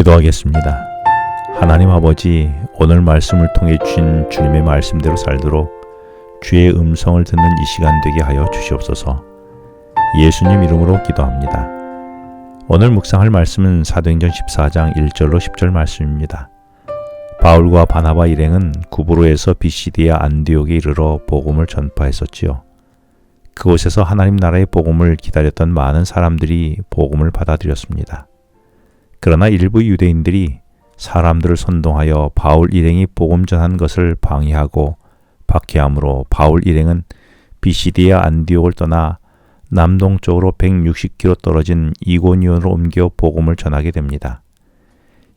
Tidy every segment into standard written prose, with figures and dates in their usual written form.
기도하겠습니다. 하나님 아버지, 오늘 말씀을 통해 주신 주님의 말씀대로 살도록 주의 음성을 듣는 이 시간 되게 하여 주시옵소서. 예수님 이름으로 기도합니다. 오늘 묵상할 말씀은 사도행전 14장 1절로 10절 말씀입니다. 바울과 바나바 일행은 구브로에서 비시디아 안디옥에 이르러 복음을 전파했었지요. 그곳에서 하나님 나라의 복음을 기다렸던 많은 사람들이 복음을 받아들였습니다. 그러나 일부 유대인들이 사람들을 선동하여 바울 일행이 복음 전한 것을 방해하고 박해함으로 바울 일행은 비시디아 안디옥을 떠나 남동쪽으로 160km 떨어진 이고니온으로 옮겨 복음을 전하게 됩니다.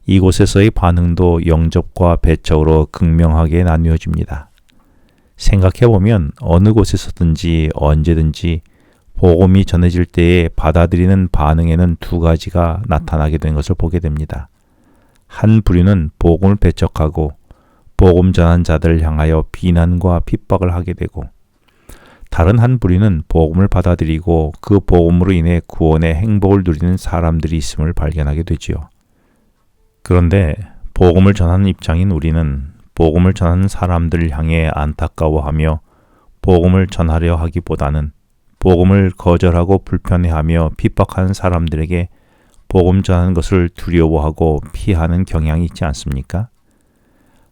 이곳에서의 반응도 영접과 배척으로 극명하게 나뉘어집니다. 생각해보면 어느 곳에서든지 언제든지 복음이 전해질 때에 받아들이는 반응에는 두 가지가 나타나게 된 것을 보게 됩니다. 한 부류는 복음을 배척하고 복음 전한 자들을 향하여 비난과 핍박을 하게 되고, 다른 한 부류는 복음을 받아들이고 그 복음으로 인해 구원의 행복을 누리는 사람들이 있음을 발견하게 되지요. 그런데 복음을 전하는 입장인 우리는 복음을 전하는 사람들을 향해 안타까워하며 복음을 전하려 하기보다는 복음을 거절하고 불편해하며 핍박하는 사람들에게 복음 전하는 것을 두려워하고 피하는 경향이 있지 않습니까?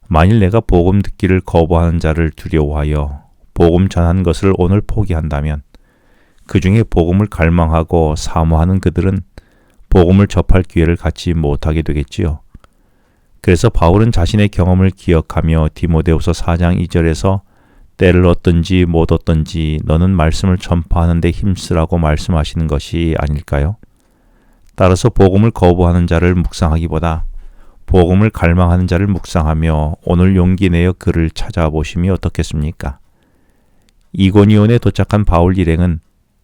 만일 내가 복음 듣기를 거부하는 자를 두려워하여 복음 전하는 것을 오늘 포기한다면 그 중에 복음을 갈망하고 사모하는 그들은 복음을 접할 기회를 갖지 못하게 되겠지요. 그래서 바울은 자신의 경험을 기억하며 디모데후서 4장 2절에서 때를 얻든지 못 얻든지 너는 말씀을 전파하는 데 힘쓰라고 말씀하시는 것이 아닐까요? 따라서 복음을 거부하는 자를 묵상하기보다 복음을 갈망하는 자를 묵상하며 오늘 용기 내어 그를 찾아보심이 어떻겠습니까? 이고니온에 도착한 바울 일행은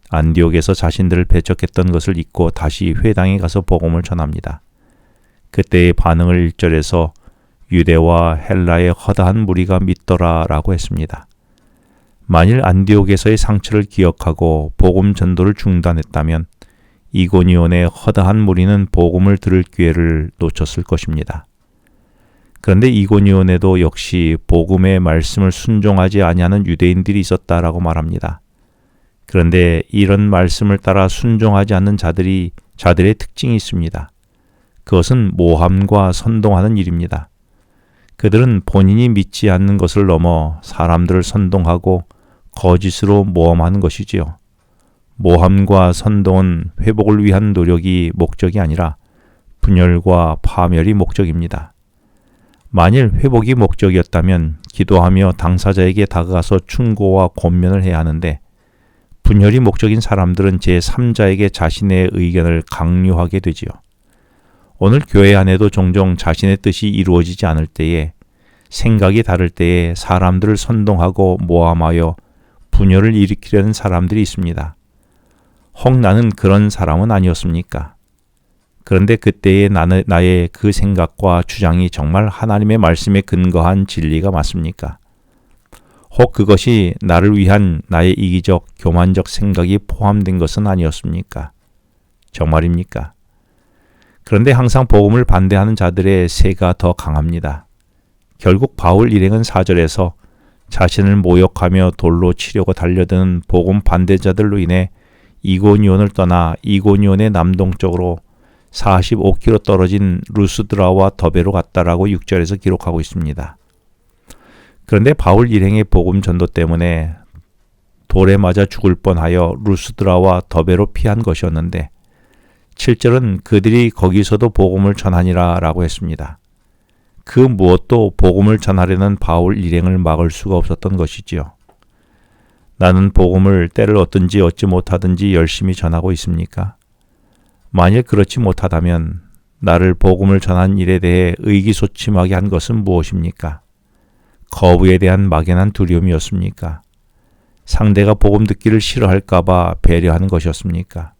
안디옥에서 자신들을 배척했던 것을 잊고 다시 회당에 가서 복음을 전합니다. 그때의 반응을 1절에서 유대와 헬라의 허다한 무리가 믿더라 라고 했습니다. 만일 안디옥에서의 상처를 기억하고 복음 전도를 중단했다면 이고니온의 허다한 무리는 복음을 들을 기회를 놓쳤을 것입니다. 그런데 이고니온에도 역시 복음의 말씀을 순종하지 아니하는 유대인들이 있었다라고 말합니다. 그런데 이런 말씀을 따라 순종하지 않는 자들의 특징이 있습니다. 그것은 모함과 선동하는 일입니다. 그들은 본인이 믿지 않는 것을 넘어 사람들을 선동하고 거짓으로 모험하는 것이지요. 모함과 선동은 회복을 위한 노력이 목적이 아니라 분열과 파멸이 목적입니다. 만일 회복이 목적이었다면 기도하며 당사자에게 다가가서 충고와 권면을 해야 하는데, 분열이 목적인 사람들은 제3자에게 자신의 의견을 강요하게 되지요. 오늘 교회 안에도 종종 자신의 뜻이 이루어지지 않을 때에, 생각이 다를 때에 사람들을 선동하고 모함하여 분열을 일으키려는 사람들이 있습니다. 혹 나는 그런 사람은 아니었습니까? 그런데 그때의 나의 그 생각과 주장이 정말 하나님의 말씀에 근거한 진리가 맞습니까? 혹 그것이 나를 위한 나의 이기적, 교만적 생각이 포함된 것은 아니었습니까? 정말입니까? 그런데 항상 복음을 반대하는 자들의 세가 더 강합니다. 결국 바울 일행은 4절에서 자신을 모욕하며 돌로 치려고 달려드는 복음 반대자들로 인해 이고니온을 떠나 이고니온의 남동쪽으로 45km 떨어진 루스드라와 더베로 갔다라고 6절에서 기록하고 있습니다. 그런데 바울 일행의 복음 전도 때문에 돌에 맞아 죽을 뻔하여 루스드라와 더베로 피한 것이었는데 7절은 그들이 거기서도 복음을 전하니라 라고 했습니다. 그 무엇도 복음을 전하려는 바울 일행을 막을 수가 없었던 것이지요. 나는 복음을 때를 얻든지 얻지 못하든지 열심히 전하고 있습니까? 만일 그렇지 못하다면 나를 복음을 전한 일에 대해 의기소침하게 한 것은 무엇입니까? 거부에 대한 막연한 두려움이었습니까? 상대가 복음 듣기를 싫어할까봐 배려하는 것이었습니까?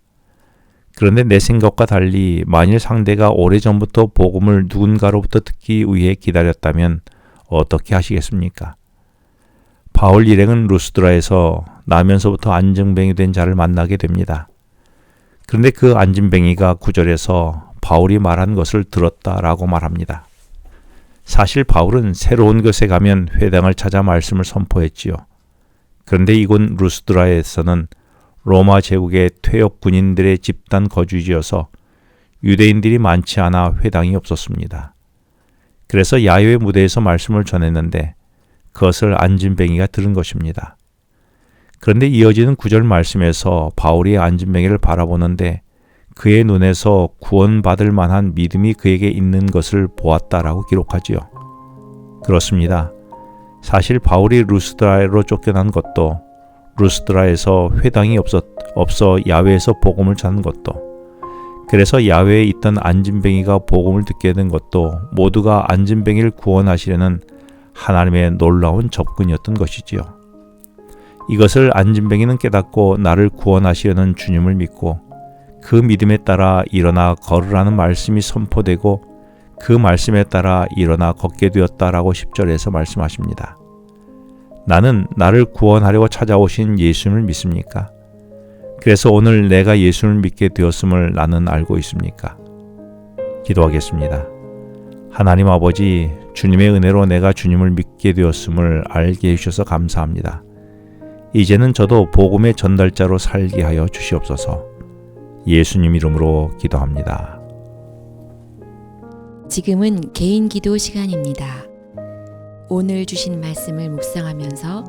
그런데 내 생각과 달리 만일 상대가 오래전부터 복음을 누군가로부터 듣기 위해 기다렸다면 어떻게 하시겠습니까? 바울 일행은 루스드라에서 나면서부터 안진뱅이 된 자를 만나게 됩니다. 그런데 그 안진뱅이가 9절에서 바울이 말한 것을 들었다라고 말합니다. 사실 바울은 새로운 것에 가면 회당을 찾아 말씀을 선포했지요. 그런데 이곳 루스드라에서는 로마 제국의 퇴역 군인들의 집단 거주지여서 유대인들이 많지 않아 회당이 없었습니다. 그래서 야외 무대에서 말씀을 전했는데 그것을 안진뱅이가 들은 것입니다. 그런데 이어지는 9절 말씀에서 바울이 안진뱅이를 바라보는데 그의 눈에서 구원받을 만한 믿음이 그에게 있는 것을 보았다라고 기록하지요. 그렇습니다. 사실 바울이 루스드라로 쫓겨난 것도, 루스드라에서 회당이 없어 야외에서 복음을 전한 것도, 그래서 야외에 있던 안진뱅이가 복음을 듣게 된 것도 모두가 안진뱅이를 구원하시려는 하나님의 놀라운 접근이었던 것이지요. 이것을 안진뱅이는 깨닫고 나를 구원하시려는 주님을 믿고 그 믿음에 따라 일어나 걸으라는 말씀이 선포되고 그 말씀에 따라 일어나 걷게 되었다라고 10절에서 말씀하십니다. 나는 나를 구원하려고 찾아오신 예수님을 믿습니까? 그래서 오늘 내가 예수님을 믿게 되었음을 나는 알고 있습니까? 기도하겠습니다. 하나님 아버지, 주님의 은혜로 내가 주님을 믿게 되었음을 알게 해주셔서 감사합니다. 이제는 저도 복음의 전달자로 살게 하여 주시옵소서. 예수님 이름으로 기도합니다. 지금은 개인 기도 시간입니다. 오늘 주신 말씀을 묵상하면서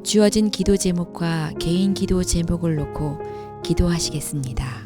주어진 기도 제목과 개인 기도 제목을 놓고 기도하시겠습니다.